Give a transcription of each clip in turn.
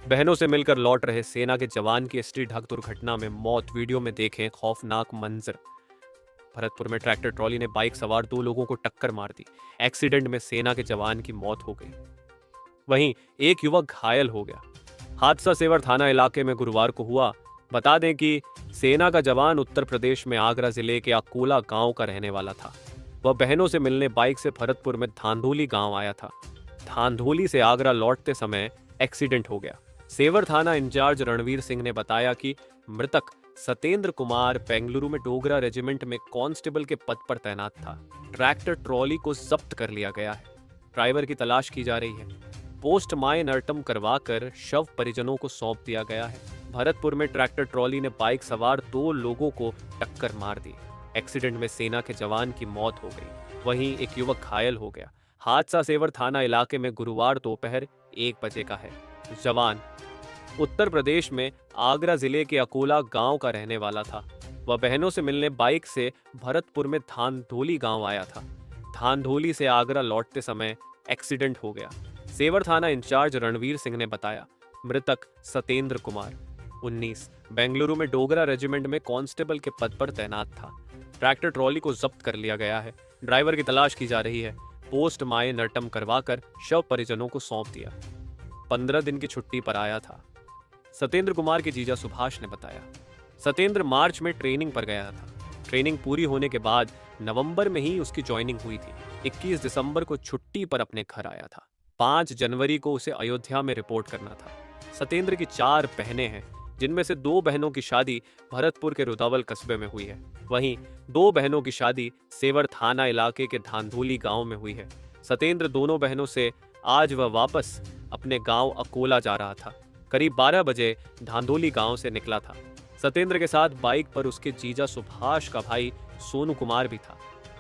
बहनों से मिलकर लौट रहे सेना के जवान की एसटी ढक दुर्घटना में मौत। वीडियो में देखें खौफनाक मंजर। भरतपुर में ट्रैक्टर ट्रॉली ने बाइक सवार 2 लोगों को टक्कर मार दी। एक्सीडेंट में सेना के जवान की मौत हो गई, वहीं एक युवक घायल हो गया। हादसा सेवर थाना इलाके में गुरुवार को हुआ। बता दें कि सेना का जवान उत्तर प्रदेश में आगरा जिले के अकोला गांव का रहने वाला था। वह बहनों से मिलने बाइक से भरतपुर में धांधोली गांव आया था। धांधोली से आगरा लौटते समय एक्सीडेंट हो गया। सेवर थाना इंचार्ज रणवीर सिंह ने बताया कि मृतक सतेंद्र कुमार बेंगलुरु में डोगरा रेजिमेंट में कांस्टेबल के पद पर तैनात था। ट्रैक्टर ट्रॉली को जब्त कर लिया गया है। ड्राइवर की तलाश की जा रही है। पोस्टमार्टम करवाकर शव परिजनों को सौंप दिया गया है। भरतपुर में ट्रैक्टर ट्रॉली ने बाइक सवार 2 लोगों को टक्कर मार दी। एक्सीडेंट में सेना के जवान की मौत हो गई, वहीं एक युवक घायल हो गया। हादसा सेवर थाना इलाके में गुरुवार दोपहर 1 बजे का है। जवान उत्तर प्रदेश में आगरा जिले के अकोला गांव का रहने वाला था। वह बहनों से मिलने बाइक से भरतपुर में धांधोली गांव आया था। धांधोली से आगरा लौटते समय एक्सीडेंट हो गया। सेवर थाना इंचार्ज रणवीर सिंह ने बताया, मृतक सतेंद्र कुमार 19 बेंगलुरु में डोगरा रेजिमेंट में कांस्टेबल के पद पर तैनात था। ट्रैक्टर ट्रॉली को जब्त कर लिया गया है। ड्राइवर की तलाश की जा रही है। पोस्टमार्टम करवाकर शव परिजनों को सौंप दिया। 15 दिन की छुट्टी पर आया था। सतेंद्र कुमार के जीजा सुभाष ने बताया, सतेंद्र मार्च में ट्रेनिंग पर गया था। ट्रेनिंग पूरी होने के बाद नवंबर में ही उसकी ज्वाइनिंग हुई थी। 21 दिसंबर को छुट्टी पर अपने घर आया था। 5 जनवरी को उसे अयोध्या में रिपोर्ट करना था। सतेंद्र की 4 बहनें हैं, जिनमें से 2 बहनों की शादी भरतपुर के रुदावल कस्बे में हुई है। वहीं 2 बहनों की शादी सेवर थाना इलाके के धांधोली गांव में हुई है। सतेंद्र दोनों बहनों से आज वह वापस अपने गांव अकोला जा रहा था। करीब 12 बजे धांधोली गांव से निकला था। सतेंद्र के साथ बाइक पर उसके जीजा सुभाष का भाई सोनू कुमार भी था।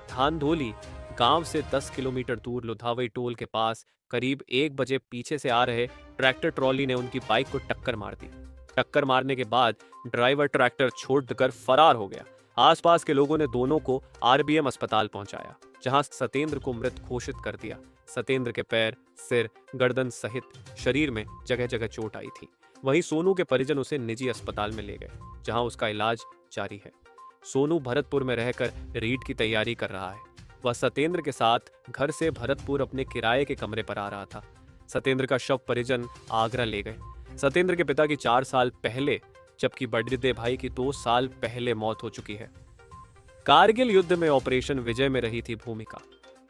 धांधोली गांव से 10 किलोमीटर दूर लुधावई टोल के पास करीब 1 बजे पीछे से आ रहे ट्रैक्टर ट्रॉली ने उनकी बाइक को टक्कर मार दी। टक्कर मारने के बाद ड्राइवर ट्रैक्टर छोड़कर फरार हो गया। आसपास के लोगों ने दोनों को आरबीएम अस्पताल पहुंचाया, जहां सतेंद्र को मृत घोषित कर दिया। सतेंद्र के पैर, सिर, गर्दन सहित शरीर में जगह जगह चोट आई थी। वहीं सोनू के परिजन उसे निजी अस्पताल में ले गए, जहां उसका इलाज जारी है। सोनू भरतपुर में रहकर रीट की तैयारी कर रहा है। वह सतेंद्र के साथ घर से भरतपुर अपने किराए के कमरे पर आ रहा था। सतेंद्र का शव परिजन आगरा ले गए। सतेंद्र के पिता की 4 साल पहले, जबकि बड़े भाई की 2 साल पहले मौत हो चुकी है। कारगिल युद्ध में ऑपरेशन विजय में रही थी भूमिका।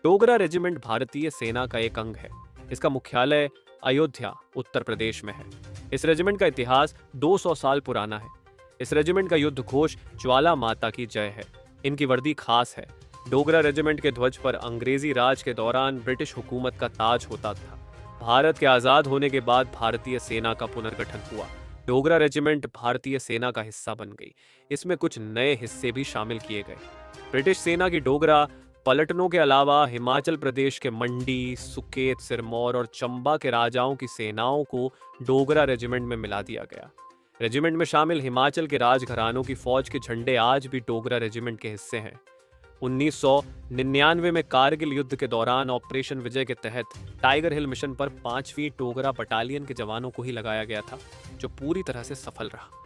डोगरा रेजिमेंट भारतीय सेना का एक अंग है। इसका मुख्यालय अयोध्या, उत्तर प्रदेश में है। इस रेजिमेंट का इतिहास 200 साल पुराना है। इस रेजिमेंट का युद्ध घोष ज्वाला माता की जय है। इनकी वर्दी खास है। डोगरा रेजिमेंट के ध्वज पर अंग्रेजी राज के दौरान ब्रिटिश हुकूमत का ताज होता था। भारत के आजाद होने के बाद भारतीय सेना का पुनर्गठन हुआ। डोगरा रेजिमेंट भारतीय सेना का हिस्सा बन गई। इसमें कुछ नए हिस्से भी शामिल किए गए। ब्रिटिश सेना की डोगरा पलटनों के अलावा हिमाचल प्रदेश के मंडी, सुकेत, सिरमौर और चंबा के राजाओं की सेनाओं को डोगरा रेजिमेंट में मिला दिया गया। रेजिमेंट में शामिल हिमाचल के राजघरानों की फौज के झंडे आज भी डोगरा रेजिमेंट के हिस्से हैं। 1999 में कारगिल युद्ध के दौरान ऑपरेशन विजय के तहत टाइगर हिल मिशन पर 5वीं डोगरा बटालियन के जवानों को ही लगाया गया था, जो पूरी तरह से सफल रहा।